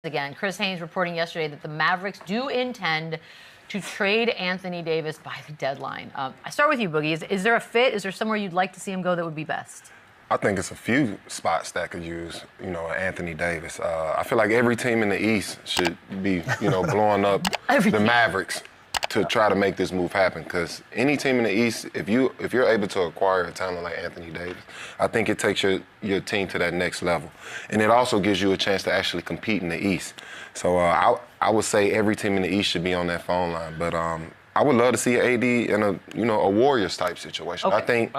again. Chris Haynes reporting yesterday that the Mavericks do intend to trade Anthony Davis by the deadline. I start with you, Boogie. Is there a fit? Is there somewhere you'd like to see him go that would be best? I think it's a few spots that could use, Anthony Davis. I feel like every team in the East should be, blowing up the Mavericks to try to make this move happen. Because any team in the East, if you're able to acquire a talent like Anthony Davis, I think it takes your team to that next level, and it also gives you a chance to actually compete in the East. So I would say every team in the East should be on that phone line. But I would love to see AD in a Warriors type situation. Okay.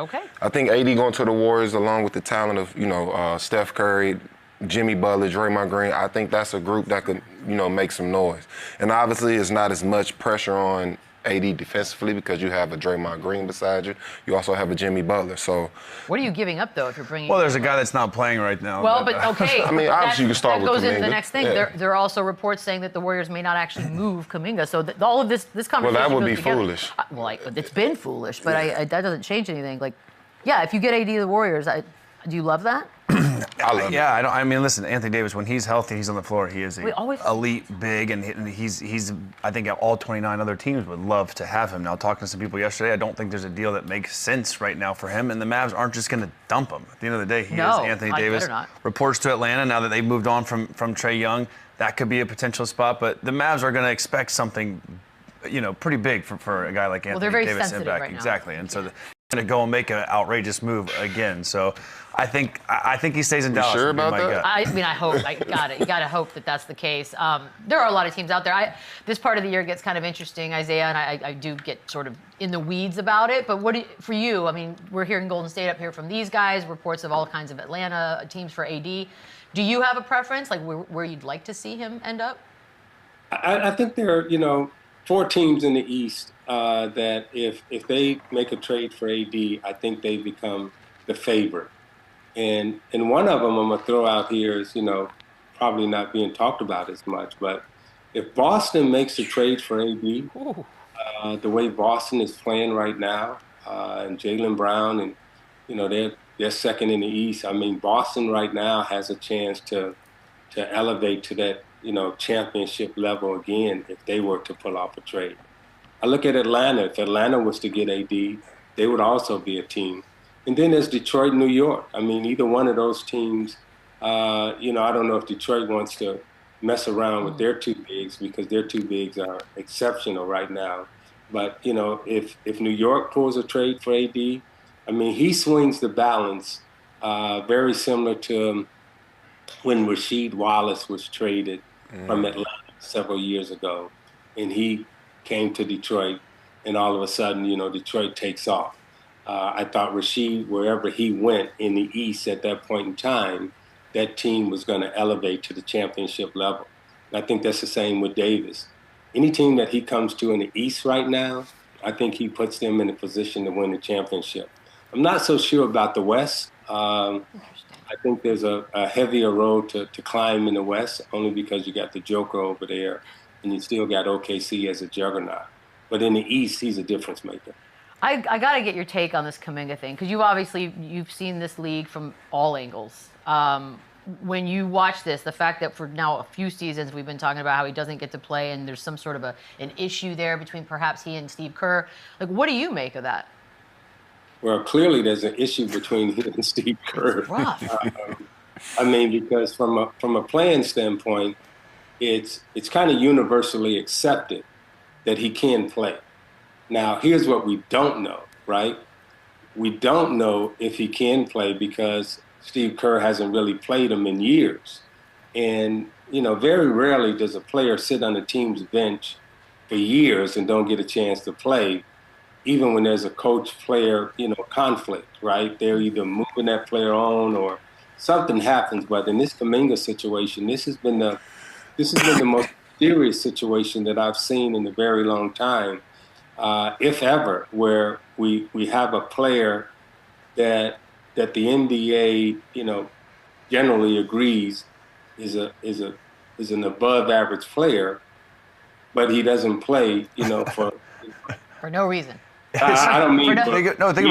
I think AD going to the Warriors along with the talent of Steph Curry, Jimmy Butler, Draymond Green. I think that's a group that could make some noise. And obviously, it's not as much pressure on AD defensively because you have a Draymond Green beside you. You also have a Jimmy Butler. So what are you giving up though if you're bringing? Well, there's a guy that's not playing right now. Well, but okay. I mean, obviously you can start with Kuminga. That goes into the next thing. Yeah. There are also reports saying that the Warriors may not actually move Kuminga. So all of this conversation. Well, that would goes be together. foolish. It's been foolish, but that doesn't change anything. If you get AD to the Warriors, do you love that? I love it. I mean, listen, Anthony Davis, when he's healthy, he's on the floor. He is elite, big, and he's. I think all 29 other teams would love to have him. Now, talking to some people yesterday, I don't think there's a deal that makes sense right now for him, and the Mavs aren't just going to dump him. At the end of the day, he is Anthony Davis. Reports to Atlanta now that they've moved on from Trae Young. That could be a potential spot, but the Mavs are going to expect something, pretty big for a guy like Anthony Davis. Well, they're very Davis sensitive back. right now. Exactly, and so. Going to go and make an outrageous move again. So I think he stays in Dallas. You sure about that? I mean, I hope. You got to hope that that's the case. There are a lot of teams out there. This part of the year gets kind of interesting, Isaiah, and I do get sort of in the weeds about it. But for you? I mean, we're hearing Golden State up here from these guys, reports of all kinds of Atlanta teams for AD. Do you have a preference, like where you'd like to see him end up? I think there are, 4 teams in the East that if they make a trade for AD, I think they become the favorite. And one of them I'm going to throw out here is, probably not being talked about as much. But if Boston makes a trade for AD, the way Boston is playing right now, and Jaylen Brown, and, they're second in the East. I mean, Boston right now has a chance to elevate to that, championship level again if they were to pull off a trade. I look at Atlanta. If Atlanta was to get AD, they would also be a team. And then there's Detroit, New York. I mean, either one of those teams, I don't know if Detroit wants to mess around with their 2 bigs because their 2 bigs are exceptional right now. But, if New York pulls a trade for AD, I mean, he swings the balance very similar to when Rasheed Wallace was traded from Atlanta several years ago. And he came to Detroit, and all of a sudden, Detroit takes off. I thought Rasheed, wherever he went in the East at that point in time, that team was going to elevate to the championship level. And I think that's the same with Davis. Any team that he comes to in the East right now, I think he puts them in a position to win the championship. I'm not so sure about the West. I think there's a heavier road to climb in the West, only because you got the Joker over there, and you still got OKC as a juggernaut. But in the East, he's a difference maker. I got to get your take on this Kuminga thing, because you've seen this league from all angles. When you watch this, the fact that for now a few seasons we've been talking about how he doesn't get to play and there's some sort of an issue there between perhaps he and Steve Kerr. What do you make of that? Well, clearly there's an issue between him and Steve Kerr. Rough. Because from a playing standpoint, it's kind of universally accepted that he can play. Now, here's what we don't know, right? We don't know if he can play because Steve Kerr hasn't really played him in years. And, very rarely does a player sit on a team's bench for years and don't get a chance to play, even when there's a coach-player, conflict, right? They're either moving that player on or something happens. But in this Kuminga situation, this has been the most serious situation that I've seen in a very long time, if ever, where we have a player that the NBA, generally agrees is an above-average player, but he doesn't play, for no reason. I don't mean think about it.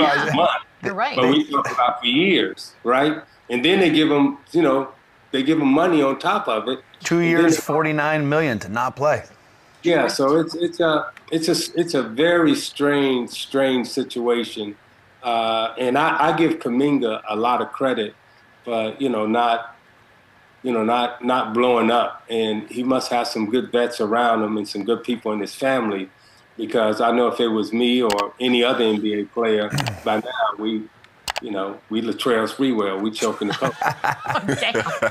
You're right. But we talk about for years, right? And then they give him, they give him money on top of it. 2 years, $49 million to not play. Yeah, so it's a very strange situation, and I give Kuminga a lot of credit for not blowing up, and he must have some good vets around him and some good people in his family, because I know if it was me or any other NBA player, by now we Latrell Sprewell, we choking the coach.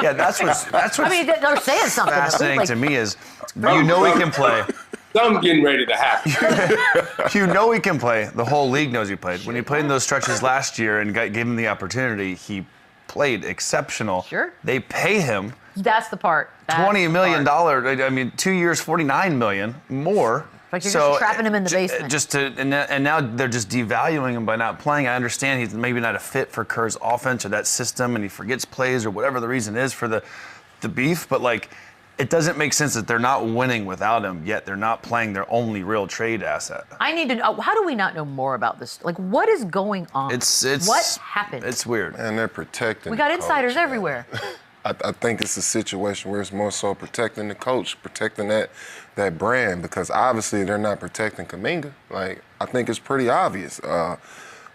Yeah, that's what. I mean, they're saying something. Fascinating to me is, he can play. Something getting ready to happen. He can play. The whole league knows he played. When he played in those stretches last year and gave him the opportunity, he played exceptional. Sure. They pay him. That's the part. $20 million. I mean, 2 years, $49 million more. Like you're just trapping him in the basement. And now they're just devaluing him by not playing. I understand he's maybe not a fit for Kerr's offense or that system, and he forgets plays or whatever the reason is for the beef. But like, it doesn't make sense that they're not winning without him, yet they're not playing their only real trade asset. I need to know, how do we not know more about this? Like, what is going on? What happened? It's weird. And they're protecting. We got insiders coach, everywhere. I think it's a situation where it's more so protecting the coach, protecting that brand, because obviously they're not protecting Kuminga. Like, I think it's pretty obvious.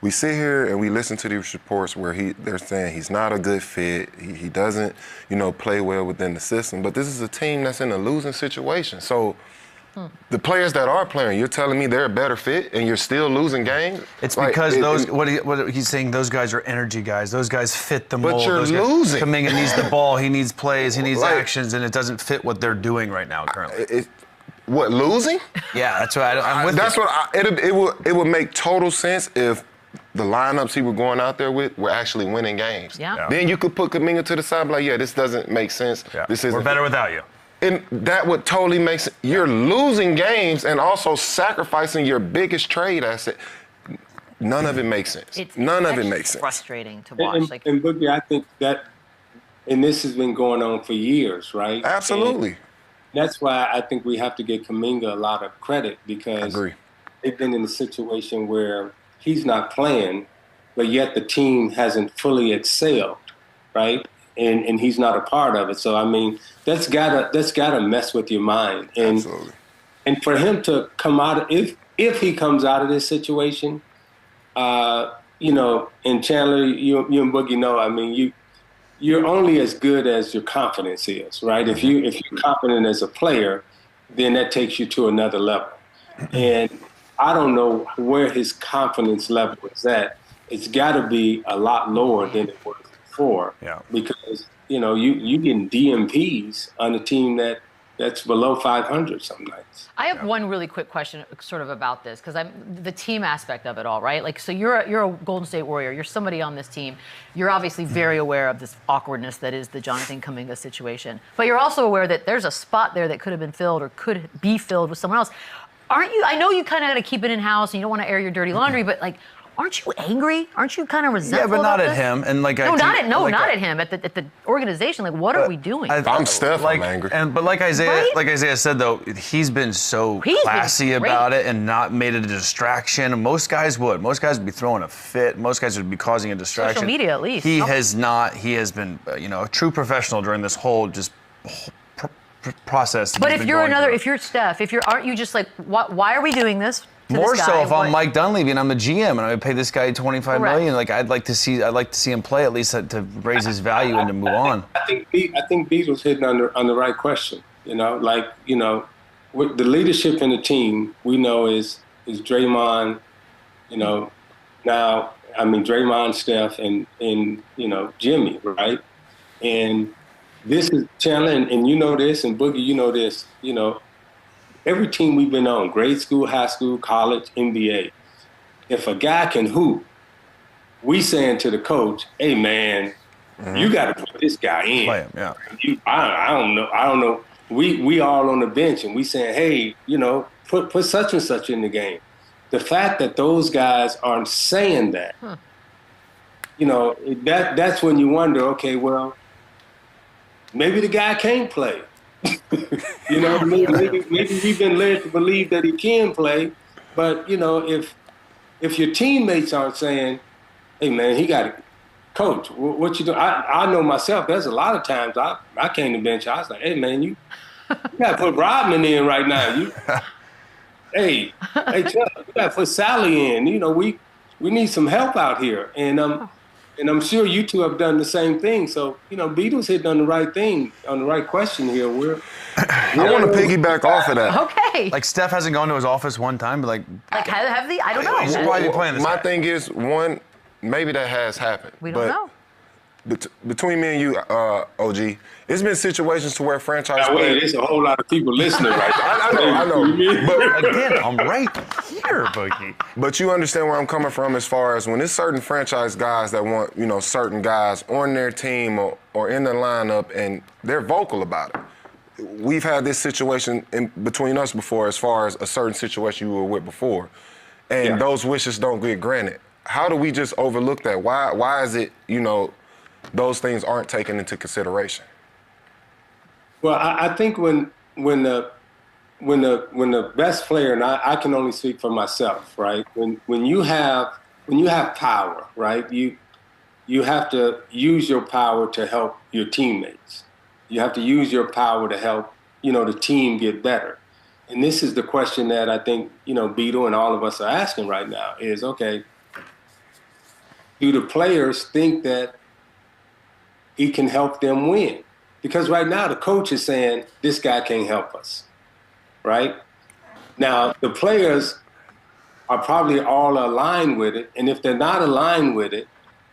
We sit here and we listen to these reports where they're saying he's not a good fit, he doesn't, play well within the system. But this is a team that's in a losing situation. So the players that are playing, you're telling me they're a better fit and you're still losing games? It's because what he's saying, those guys are energy guys. Those guys fit the mold. But you're losing. Kuminga needs the ball, he needs plays, he needs actions, and it doesn't fit what they're doing right now currently. What, losing? Yeah, that's what I'm with. That's what it would make total sense if the lineups he were going out there with were actually winning games. Yeah. Then you could put Kuminga to the side and be like, yeah, this doesn't make sense. Yeah. We're better without you. And that would totally make sense. You're losing games and also sacrificing your biggest trade asset. None of it makes sense. None of it makes sense. Frustrating to watch. And Boogie, I think that, and this has been going on for years, right? Absolutely. And that's why I think we have to give Kuminga a lot of credit, because they've been in a situation where he's not playing, but yet the team hasn't fully excelled, right? And he's not a part of it. So I mean, that's gotta mess with your mind. And absolutely. And for him to come out, if he comes out of this situation, and Chandler, you and Boogie know, I mean, you're only as good as your confidence is, right? If you're confident as a player, then that takes you to another level. And I don't know where his confidence level is at. It's got to be a lot lower than it was before. Yeah. Because you getting DMPs on a team that's below 500 some nights. I have one really quick question sort of about this, because I'm the team aspect of it all, right? Like, so you're a Golden State Warrior. You're somebody on this team. You're obviously very aware of this awkwardness that is the Jonathan Kuminga situation. But you're also aware that there's a spot there that could have been filled or could be filled with someone else. Aren't you? I know you kind of got to keep it in house and you don't want to air your dirty laundry, but like, aren't you angry? Aren't you kind of resentful? Yeah, but not about at this? him. And like, not at him. At the organization. Like, what are we doing? I'm Steph. I'm angry. But like Isaiah said though, he's been so classy about it and not made it a distraction. Most guys would. Most guys would be throwing a fit. Most guys would be causing a distraction. Social media, at least. He has not. He has been, a true professional during this whole process. But if you're Steph, aren't you just like, why are we doing this? More so if I'm Mike Dunleavy and I'm the GM and I pay this guy $25 million, like I'd like to see him play at least to raise his value and to move on. I think Bees was hitting on the right question. With the leadership in the team, we know is Draymond. Now I mean Draymond, Steph, and Jimmy, right? And this is Chandler, and you know this, and Boogie, you know this. Every team we've been on, grade school, high school, college, NBA, if a guy can hoop, we saying to the coach, hey, man, you got to put this guy in. Play him, yeah. I don't know. We all on the bench, and we saying, hey, put such and such in the game. The fact that those guys aren't saying that, that's when you wonder, okay, well, maybe the guy can't play. Maybe we've been led to believe that he can play, but if your teammates aren't saying, "Hey man, he got Coach, what you do? I know myself. There's a lot of times I came to bench. I was like, hey man, you gotta put Rodman in right now. Hey Chuck, you gotta put Sally in. You know, we need some help out here. And I'm sure you two have done the same thing. So, you know, Beatles hit on the right thing, on the right question here. I want to piggyback off of that. Okay. Like Steph hasn't gone to his office one time, but have they? I don't know. Why are you playing this My guy? thing is, one, maybe that has happened. We don't know. Between me and you, OG, it's been situations to where franchise players. There's a whole lot of people listening right now. I know. But Again, I'm right here, Boogie. But you understand where I'm coming from as far as when it's certain franchise guys that want, you know, certain guys on their team or in the lineup, and they're vocal about it. We've had this situation between us before as far as a certain situation you were with before, and those wishes don't get granted. How do we just overlook that? Why is it, you know, those things aren't taken into consideration? Well, I think when the best player, and I can only speak for myself, right? When you have power, right? You have to use your power to help your teammates. You have to use your power to help, you know, the team get better. And this is the question that I think, you know, Beetle and all of us are asking right now is, okay, do the players think that he can help them win? Because right now the coach is saying, this guy can't help us, right? Now, the players are probably all aligned with it, and if they're not aligned with it,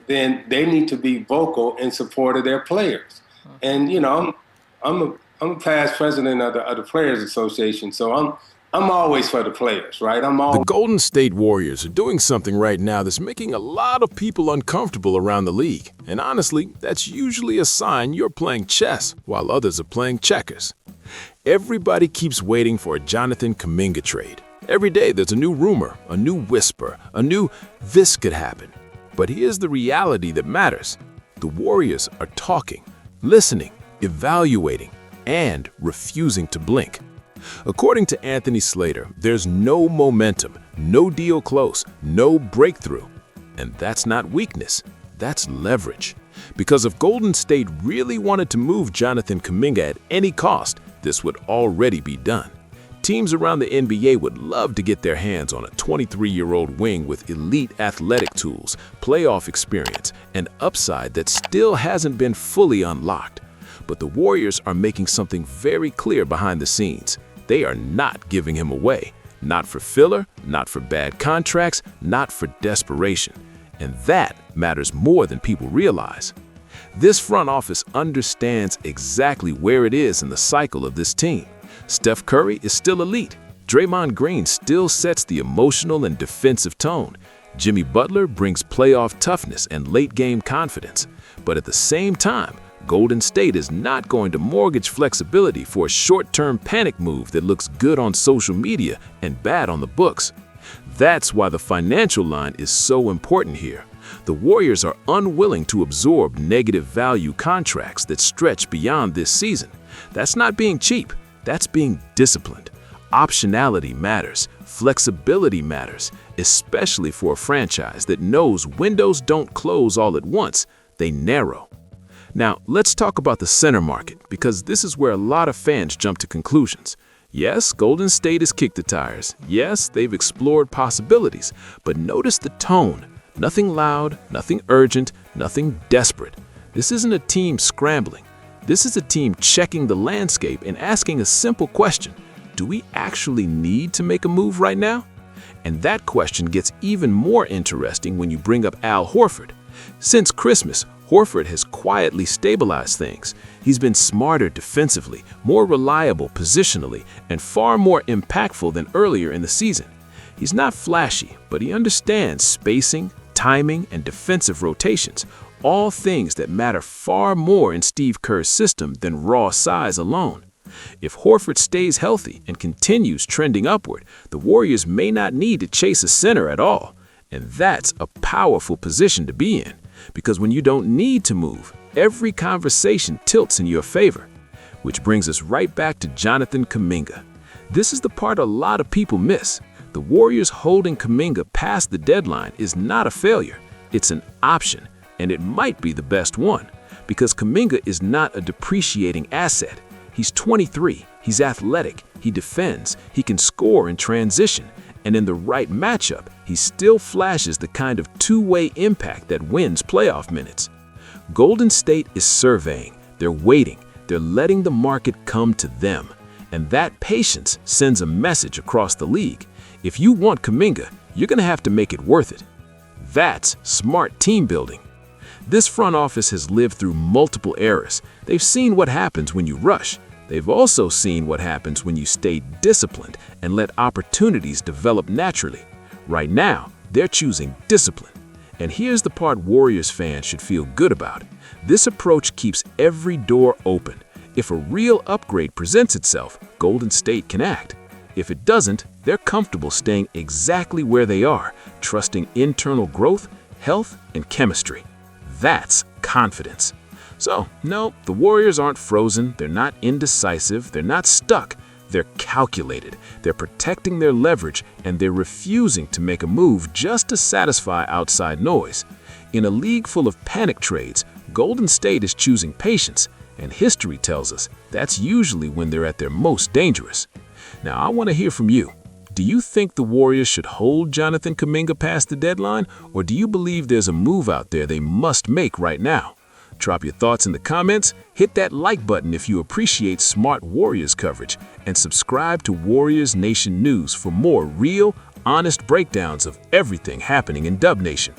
then they need to be vocal in support of their players. And, you know, I'm a past president of the Players Association, so I'm always for the players, right? The Golden State Warriors are doing something right now that's making a lot of people uncomfortable around the league. And honestly, that's usually a sign you're playing chess while others are playing checkers. Everybody keeps waiting for a Jonathan Kuminga trade. Every day there's a new rumor, a new whisper, a new this could happen. But here's the reality that matters. The Warriors are talking, listening, evaluating, and refusing to blink. According to Anthony Slater, there's no momentum, no deal close, no breakthrough. And that's not weakness, that's leverage. Because if Golden State really wanted to move Jonathan Kuminga at any cost, this would already be done. Teams around the NBA would love to get their hands on a 23-year-old wing with elite athletic tools, playoff experience, and upside that still hasn't been fully unlocked. But the Warriors are making something very clear behind the scenes. They are not giving him away. Not for filler, not for bad contracts, not for desperation. And that matters more than people realize. This front office understands exactly where it is in the cycle of this team. Steph Curry is still elite. Draymond Green still sets the emotional and defensive tone. Jimmy Butler brings playoff toughness and late-game confidence. But at the same time, Golden State is not going to mortgage flexibility for a short-term panic move that looks good on social media and bad on the books. That's why the financial line is so important here. The Warriors are unwilling to absorb negative value contracts that stretch beyond this season. That's not being cheap, that's being disciplined. Optionality matters, flexibility matters, especially for a franchise that knows windows don't close all at once, they narrow. Now, let's talk about the center market, because this is where a lot of fans jump to conclusions. Yes, Golden State has kicked the tires. Yes, they've explored possibilities. But notice the tone. Nothing loud, nothing urgent, nothing desperate. This isn't a team scrambling. This is a team checking the landscape and asking a simple question. Do we actually need to make a move right now? And that question gets even more interesting when you bring up Al Horford. Since Christmas, Horford has quietly stabilized things. He's been smarter defensively, more reliable positionally, and far more impactful than earlier in the season. He's not flashy, but he understands spacing, timing, and defensive rotations, all things that matter far more in Steve Kerr's system than raw size alone. If Horford stays healthy and continues trending upward, the Warriors may not need to chase a center at all. And that's a powerful position to be in. Because when you don't need to move, every conversation tilts in your favor. Which brings us right back to Jonathan Kuminga. This is the part a lot of people miss. The Warriors holding Kuminga past the deadline is not a failure. It's an option, and it might be the best one, because Kuminga is not a depreciating asset. He's 23, he's athletic, he defends, he can score in transition, and in the right matchup, he still flashes the kind of two-way impact that wins playoff minutes. Golden State is surveying, they're waiting, they're letting the market come to them. And that patience sends a message across the league. If you want Kuminga, you're going to have to make it worth it. That's smart team building. This front office has lived through multiple eras. They've seen what happens when you rush. They've also seen what happens when you stay disciplined and let opportunities develop naturally. Right now, they're choosing discipline. And here's the part Warriors fans should feel good about. This approach keeps every door open. If a real upgrade presents itself, Golden State can act. If it doesn't, they're comfortable staying exactly where they are, trusting internal growth, health, and chemistry. That's confidence. So, no, the Warriors aren't frozen, they're not indecisive, they're not stuck. They're calculated, they're protecting their leverage, and they're refusing to make a move just to satisfy outside noise. In a league full of panic trades, Golden State is choosing patience, and history tells us that's usually when they're at their most dangerous. Now, I want to hear from you. Do you think the Warriors should hold Jonathan Kuminga past the deadline, or do you believe there's a move out there they must make right now? Drop your thoughts in the comments, hit that like button if you appreciate smart Warriors coverage, and subscribe to Warriors Nation News for more real, honest breakdowns of everything happening in Dub Nation.